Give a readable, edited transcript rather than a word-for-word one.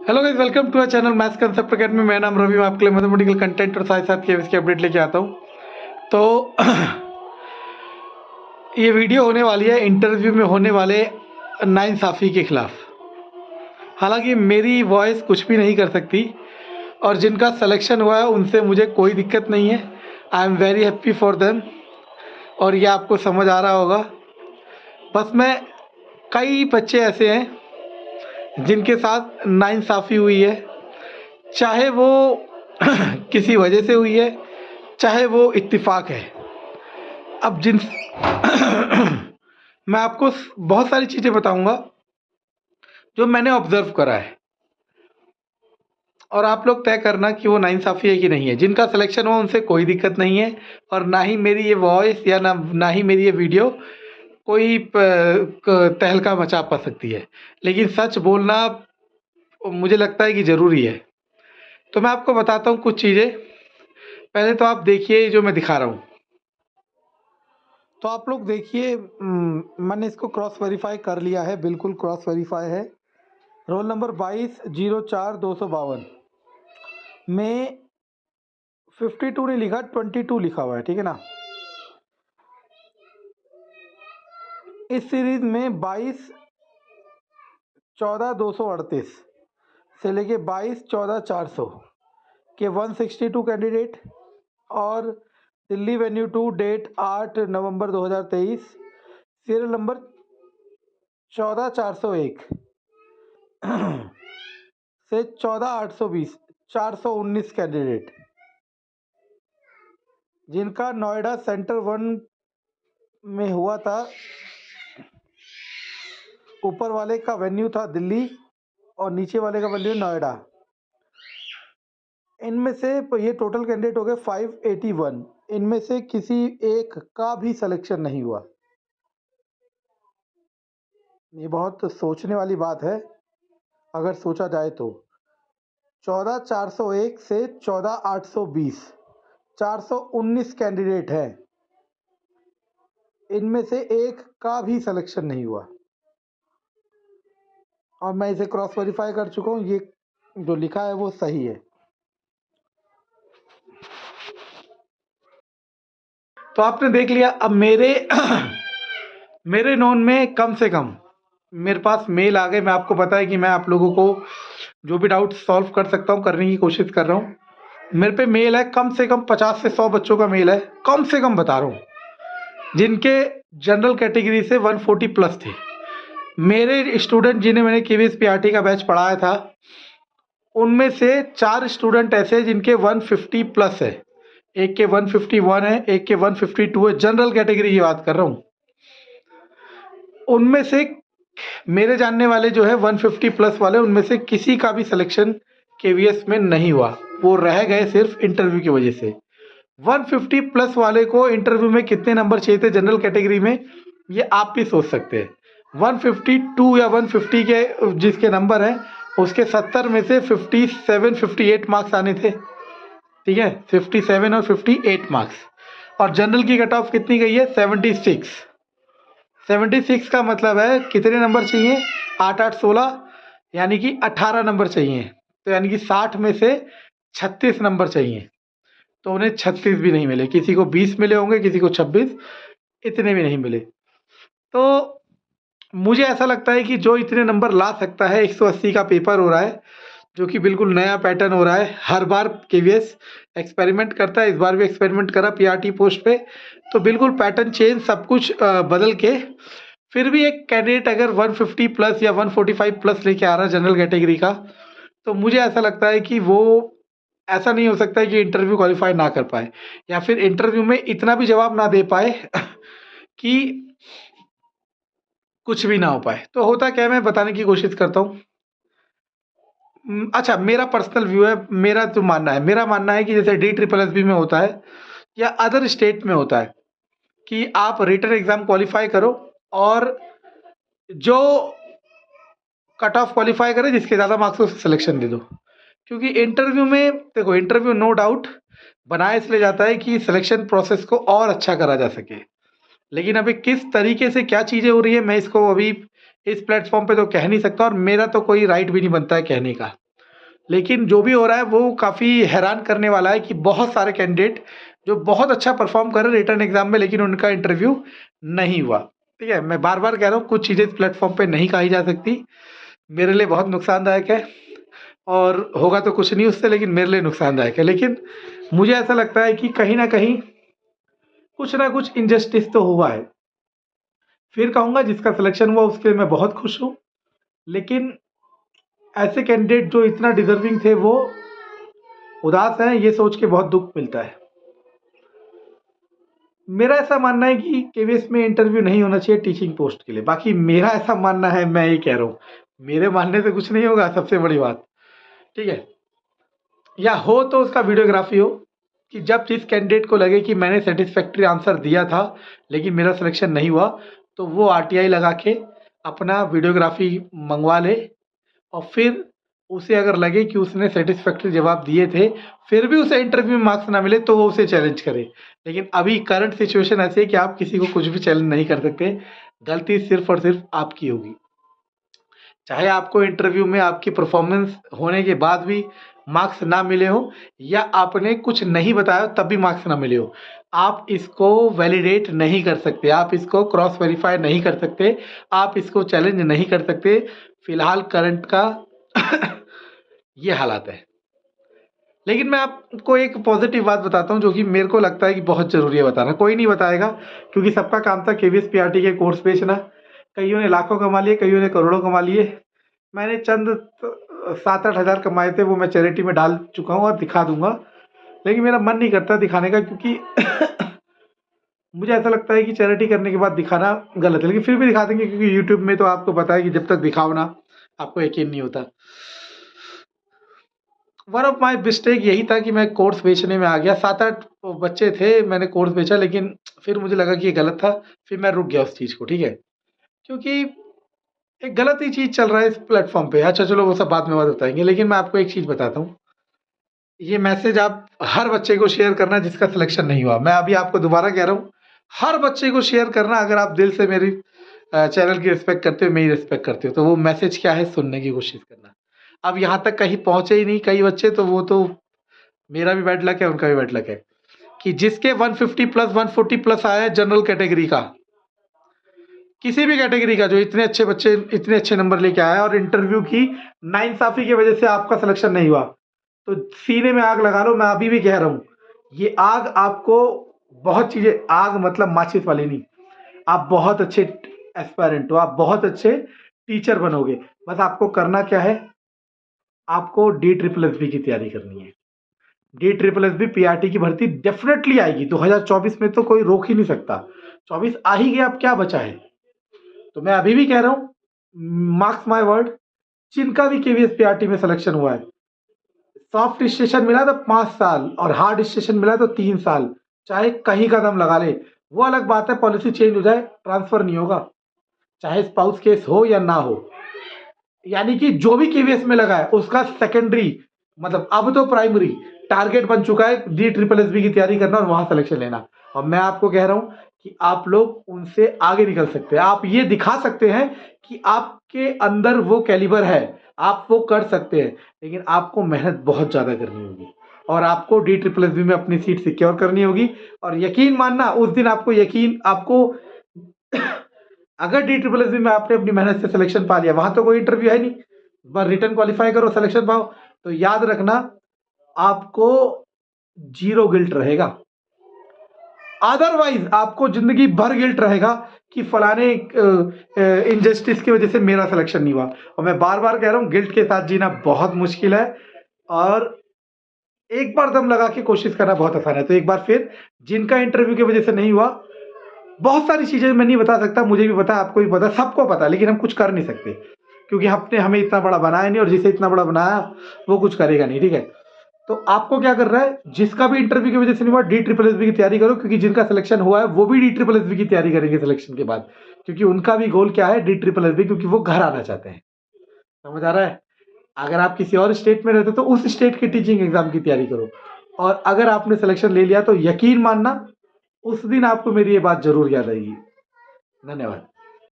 Hello guys, welcome to our channel Maths Concept Academy. मेरा नाम रवि, मैं आपके लिए मैथमेटिकल कंटेंट और साथ साथ केवीएस की अपडेट लेके आता हूँ। तो ये वीडियो होने वाली है इंटरव्यू में होने वाले नाइंसाफ़ी के खिलाफ। हालांकि मेरी वॉइस कुछ भी नहीं कर सकती और जिनका सिलेक्शन हुआ है उनसे मुझे कोई दिक्कत नहीं है। I am very happy for them और ये आपको समझ आ रहा होगा। बस कई बच्चे ऐसे हैं जिनके साथ नाइंसाफ़ी हुई है, चाहे वो किसी वजह से हुई है, चाहे वो इत्तेफाक है। अब मैं आपको बहुत सारी चीज़ें बताऊंगा जो मैंने ऑब्जर्व करा है और आप लोग तय करना कि वो नाइंसाफ़ी है कि नहीं है। जिनका सिलेक्शन हुआ उनसे कोई दिक्कत नहीं है और ना ही मेरी ये वॉइस या ना ही मेरी ये वीडियो कोई तहलका मचा पा सकती है, लेकिन सच बोलना मुझे लगता है कि ज़रूरी है। तो मैं आपको बताता हूँ कुछ चीज़ें। पहले तो आप देखिए जो मैं दिखा रहा हूँ। तो आप लोग देखिए, मैंने इसको क्रॉस वेरीफाई कर लिया है, बिल्कुल क्रॉस वेरीफाई है। रोल नंबर 2204-252 में 52 नहीं लिखा, 22 लिखा हुआ है, ठीक है ना। इस सीरीज में 22-14-238 से लेके 22-14-400 के 162 कैंडिडेट और दिल्ली वेन्यू 2 डेट 8 नवंबर 2023 सीरियल नंबर 14401 से 14820 419 कैंडिडेट जिनका नोएडा सेंटर 1 में हुआ था। ऊपर वाले का वेन्यू था दिल्ली और नीचे वाले का वेन्यू नोएडा। इनमें से ये टोटल कैंडिडेट हो गए 581। इनमें से किसी एक का भी सिलेक्शन नहीं हुआ। ये बहुत सोचने वाली बात है अगर सोचा जाए तो। 14401 से 14820 419 कैंडिडेट हैं, इनमें से एक का भी सिलेक्शन नहीं हुआ और मैं इसे क्रॉस वेरीफाई कर चुका हूँ। ये जो लिखा है वो सही है। तो आपने देख लिया। अब मेरे नोन में कम से कम मेरे पास मेल आ गए। मैं आपको पता है कि मैं आप लोगों को जो भी डाउट सॉल्व कर सकता हूँ करने की कोशिश कर रहा हूँ। मेरे पे मेल है कम से कम 50 से 100 बच्चों का मेल है, कम से कम बता रहा हूँ, जिनके जनरल कैटेगरी से 140 प्लस थे। मेरे स्टूडेंट जिन्हें मैंने केवीएस पीआरटी का बैच पढ़ाया था, उनमें से 4 स्टूडेंट ऐसे जिनके 150 प्लस है। एक के 151 है, एक के 152 है, जनरल कैटेगरी की बात कर रहा हूँ। उनमें से मेरे जानने वाले जो है 150 प्लस वाले, उनमें से किसी का भी सिलेक्शन केवीएस में नहीं हुआ। वो रह गए सिर्फ इंटरव्यू की वजह से। 150 प्लस वाले को इंटरव्यू में कितने नंबर चाहिए थे जनरल कैटेगरी में, ये आप भी सोच सकते हैं। 152 या 150 के जिसके नंबर हैं उसके 70 में से 57-58 मार्क्स आने थे, ठीक है। 57 और 58 मार्क्स। और जनरल की कट ऑफ कितनी गई है? 76। 76 का मतलब है कितने नंबर चाहिए? 8 8 16, यानी कि 18 नंबर चाहिए। तो यानी कि 60 में से 36 नंबर चाहिए। तो उन्हें 36 भी नहीं मिले। किसी को 20 मिले होंगे, किसी को 26, इतने भी नहीं मिले। तो मुझे ऐसा लगता है कि जो इतने नंबर ला सकता है, 180 का पेपर हो रहा है जो कि बिल्कुल नया पैटर्न हो रहा है। हर बार केवीएस एक्सपेरिमेंट करता है, इस बार भी एक्सपेरिमेंट करा पीआरटी पोस्ट पे। तो बिल्कुल पैटर्न चेंज, सब कुछ बदल के फिर भी एक कैंडिडेट अगर 150 प्लस या 145 प्लस लेके आ रहा है जनरल कैटेगरी का, तो मुझे ऐसा लगता है कि वो ऐसा नहीं हो सकता है कि इंटरव्यू क्वालिफाई ना कर पाए या फिर इंटरव्यू में इतना भी जवाब ना दे पाए कि कुछ भी ना हो पाए। तो होता क्या है, मैं बताने की कोशिश करता हूँ। अच्छा, मेरा पर्सनल व्यू है, मेरा मानना है कि जैसे DSSB में होता है या अदर स्टेट में होता है कि आप रिटन एग्जाम क्वालिफाई करो और जो कट ऑफ क्वालिफाई करे, जिसके ज़्यादा मार्क्स उसे सिलेक्शन दे दो। क्योंकि इंटरव्यू में देखो, इंटरव्यू नो डाउट बनाया इसलिए जाता है कि सिलेक्शन प्रोसेस को और अच्छा करा जा सके। लेकिन अभी किस तरीके से क्या चीज़ें हो रही है, मैं इसको अभी इस प्लेटफॉर्म पे तो कह नहीं सकता और मेरा तो कोई राइट भी नहीं बनता है कहने का। लेकिन जो भी हो रहा है वो काफ़ी हैरान करने वाला है कि बहुत सारे कैंडिडेट जो बहुत अच्छा परफॉर्म कर रहे हैं रिटर्न एग्जाम में, लेकिन उनका इंटरव्यू नहीं हुआ। ठीक है, मैं बार बार कह रहा हूँ कुछ चीज़ें इस प्लेटफॉर्म पे नहीं कही जा सकती। मेरे लिए बहुत नुकसानदायक है और होगा तो कुछ नहीं उससे, लेकिन मेरे लिए नुकसानदायक है। लेकिन मुझे ऐसा लगता है कि कहीं ना कहीं कुछ ना कुछ इनजस्टिस तो हुआ है। फिर कहूँगा जिसका सिलेक्शन हुआ उसके लिए मैं बहुत खुश हूँ, लेकिन ऐसे कैंडिडेट जो इतना डिजर्विंग थे वो उदास हैं, ये सोच के बहुत दुख मिलता है। मेरा ऐसा मानना है कि केवीएस में इंटरव्यू नहीं होना चाहिए टीचिंग पोस्ट के लिए। बाकी मेरा ऐसा मानना है, मैं ये कह रहा हूँ, मेरे मानने से कुछ नहीं होगा, सबसे बड़ी बात। ठीक है, या हो तो उसका वीडियोग्राफी हो कि जब जिस कैंडिडेट को लगे कि मैंने सेटिस्फैक्ट्री आंसर दिया था लेकिन मेरा सिलेक्शन नहीं हुआ, तो वो आरटीआई लगा के अपना वीडियोग्राफी मंगवा ले, और फिर उसे अगर लगे कि उसने सेटिस्फैक्ट्री जवाब दिए थे फिर भी उसे इंटरव्यू में मार्क्स ना मिले तो वो उसे चैलेंज करे। लेकिन अभी करंट सिचुएशन ऐसी है कि आप किसी को कुछ भी चैलेंज नहीं कर सकते, गलती सिर्फ और सिर्फ आपकी होगी। चाहे आपको इंटरव्यू में आपकी परफॉर्मेंस होने के बाद भी मार्क्स ना मिले हो, या आपने कुछ नहीं बताया तब भी मार्क्स ना मिले हो, आप इसको वैलिडेट नहीं कर सकते, आप इसको क्रॉस वेरीफाई नहीं कर सकते, आप इसको चैलेंज नहीं कर सकते। फिलहाल करंट का ये हालात है। लेकिन मैं आपको एक पॉजिटिव बात बताता हूँ जो कि मेरे को लगता है कि बहुत ज़रूरी है बताना। कोई नहीं बताएगा क्योंकि सबका काम था केवीएस पीआरटी के कोर्स बेचना। कईयों ने लाखों कमा लिए, कईयों ने करोड़ों कमा लिए। मैंने चंद 7-8 हज़ार कमाए थे, वो मैं चैरिटी में डाल चुका हूँ और दिखा दूंगा। लेकिन मेरा मन नहीं करता दिखाने का, क्योंकि मुझे ऐसा लगता है कि चैरिटी करने के बाद दिखाना गलत है। लेकिन फिर भी दिखा देंगे क्योंकि यूट्यूब में तो आपको पता है कि जब तक दिखाओ ना आपको यकीन नहीं होता। वन ऑफ माई मिस्टेक यही था कि मैं कोर्स बेचने में आ गया। 7-8 बच्चे थे, मैंने कोर्स बेचा, लेकिन फिर मुझे लगा कि ये गलत था, फिर मैं रुक गया उस चीज़ को। ठीक है, क्योंकि एक गलत ही चीज़ चल रहा है इस प्लेटफॉर्म पे। अच्छा चलो वो सब बाद में बात बताएंगे, लेकिन मैं आपको एक चीज़ बताता हूँ। ये मैसेज आप हर बच्चे को शेयर करना जिसका सिलेक्शन नहीं हुआ। मैं अभी आपको दोबारा कह रहा हूँ, हर बच्चे को शेयर करना। अगर आप दिल से मेरी चैनल की रिस्पेक्ट करते हो, मेरी रिस्पेक्ट करते हो, तो वो मैसेज क्या है सुनने की कोशिश करना। अब यहाँ तक कहीं पहुँचे ही नहीं कई बच्चे, तो वो तो मेरा भी बैड लक है, उनका भी बैड लक है कि जिसके 150 प्लस 140 प्लस आया है जनरल कैटेगरी का, किसी भी कैटेगरी का, जो इतने अच्छे बच्चे इतने अच्छे नंबर लेके आया और इंटरव्यू की नाइंसाफी की वजह से आपका सिलेक्शन नहीं हुआ, तो सीने में आग लगा लो। मैं अभी भी कह रहा हूँ, ये आग आपको बहुत चीजें, आग मतलब माचिस वाली नहीं, आप बहुत अच्छे एस्पायरेंट हो, आप बहुत अच्छे टीचर बनोगे। बस आपको करना क्या है, आपको DSSS की तैयारी करनी है। DSSS पीआरटी की भर्ती डेफिनेटली आएगी 2024 में, तो कोई रोक ही नहीं सकता। 24 आ ही गया, अब क्या बचा है। तो मैं अभी भी कह रहा हूँ, मार्क्स माय वर्ड, जिनका भी केवीएस पीआरटी में सिलेक्शन हुआ है, सॉफ्ट स्टेशन मिला तो 5 साल और हार्ड स्टेशन मिला तो 3 साल, चाहे कहीं का दम लगा ले। वो अलग बात है पॉलिसी चेंज हो जाए, ट्रांसफर नहीं होगा, चाहे स्पाउस केस हो या ना हो। यानी कि जो भी केवीएस में लगा है उसका सेकेंडरी, मतलब अब तो प्राइमरी टारगेट बन चुका है DSSS की तैयारी करना और वहां सिलेक्शन लेना। और मैं आपको कह रहा हूं कि आप लोग उनसे आगे निकल सकते हैं, आप ये दिखा सकते हैं कि आपके अंदर वो कैलिबर है, आप वो कर सकते हैं। लेकिन आपको मेहनत बहुत ज्यादा करनी होगी और आपको DSSS में अपनी सीट सिक्योर करनी होगी। और यकीन मानना, उस दिन आपको यकीन, आपको अगर DSSS में आपने अपनी मेहनत से सिलेक्शन पा लिया, वहां तो कोई इंटरव्यू है नहीं, बस रिटर्न क्वालिफाई करो सिलेक्शन पाओ, तो याद रखना आपको 0 गिल्ट रहेगा। अदरवाइज आपको जिंदगी भर गिल्ट रहेगा कि फलाने इनजस्टिस की वजह से मेरा सिलेक्शन नहीं हुआ। और मैं बार बार कह रहा हूं, गिल्ट के साथ जीना बहुत मुश्किल है और एक बार दम लगा के कोशिश करना बहुत आसान है। तो एक बार फिर, जिनका इंटरव्यू की वजह से नहीं हुआ, बहुत सारी चीजें मैं नहीं बता सकता, मुझे भी पता, आपको भी पता, सबको पता, लेकिन हम कुछ कर नहीं सकते क्योंकि हमने हमें इतना बड़ा बनाया नहीं, और जिसे इतना बड़ा बनाया वो कुछ करेगा नहीं। ठीक है, तो आपको क्या कर रहा है, जिसका भी इंटरव्यू की वजह से नहीं हुआ, DSSS की तैयारी करो, क्योंकि जिनका सिलेक्शन हुआ है वो भी DSSS की तैयारी करेंगे सिलेक्शन के बाद, क्योंकि उनका भी गोल क्या है, DSSS, क्योंकि वो घर आना चाहते हैं। समझ आ रहा है। अगर आप किसी और स्टेट में रहते तो उस स्टेट की टीचिंग एग्जाम की तैयारी करो, और अगर आपने सिलेक्शन ले लिया तो यकीन मानना उस दिन आपको मेरी ये बात जरूर याद आएगी। धन्यवाद।